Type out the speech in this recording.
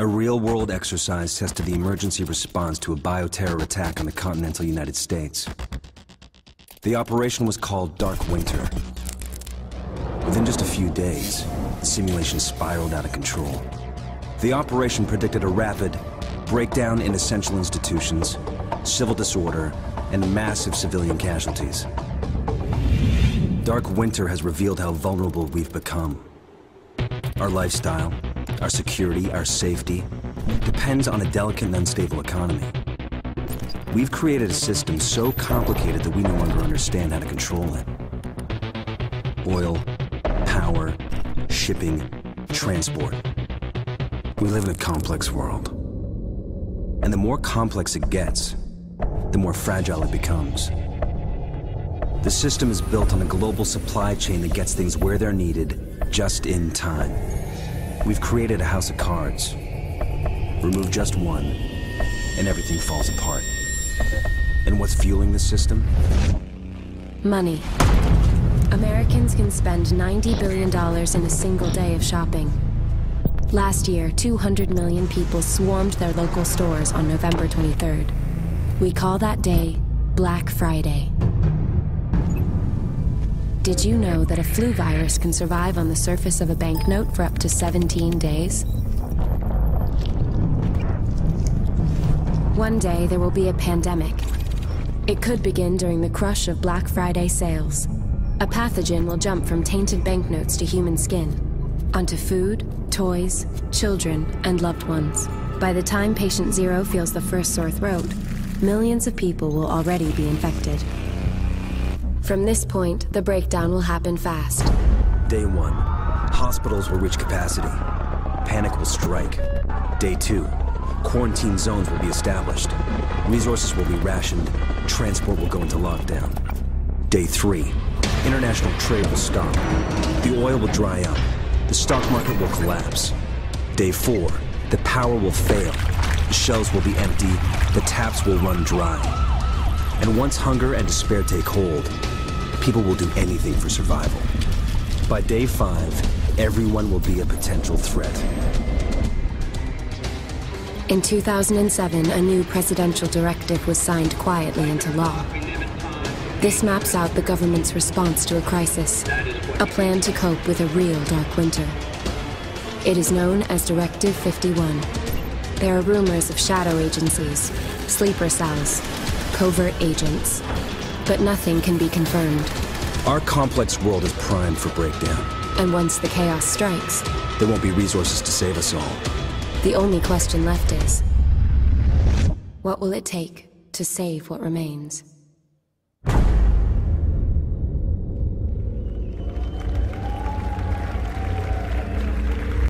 A real-world exercise tested the emergency response to a bioterror attack on the continental United States. The operation was called Dark Winter. Within just a few days, the simulation spiraled out of control. The operation predicted a rapid breakdown in essential institutions, civil disorder, and massive civilian casualties. Dark Winter has revealed how vulnerable we've become. Our lifestyle, our security, our safety, depends on a delicate and unstable economy. We've created a system so complicated that we no longer understand how to control it. Oil, power, shipping, transport. We live in a complex world. And the more complex it gets, the more fragile it becomes. The system is built on a global supply chain that gets things where they're needed, just in time. We've created a house of cards. Remove just one, and everything falls apart. And what's fueling the system? Money. Americans can spend $90 billion in a single day of shopping. Last year, 200 million people swarmed their local stores on November 23rd. We call that day Black Friday. Did you know that a flu virus can survive on the surface of a banknote for up to 17 days? One day there will be a pandemic. It could begin during the crush of Black Friday sales. A pathogen will jump from tainted banknotes to human skin, onto food, toys, children, and loved ones. By the time patient zero feels the first sore throat, millions of people will already be infected. From this point, the breakdown will happen fast. Day 1, hospitals will reach capacity. Panic will strike. Day 2, quarantine zones will be established. Resources will be rationed. Transport will go into lockdown. Day 3, international trade will stop. The oil will dry up. The stock market will collapse. Day 4, the power will fail. The shelves will be empty. The taps will run dry. And once hunger and despair take hold, people will do anything for survival. By day 5, everyone will be a potential threat. In 2007, a new presidential directive was signed quietly into law. This maps out the government's response to a crisis, a plan to cope with a real dark winter. It is known as Directive 51. There are rumors of shadow agencies, sleeper cells, covert agents, but nothing can be confirmed. Our complex world is primed for breakdown. And once the chaos strikes, there won't be resources to save us all. The only question left is, what will it take to save what remains?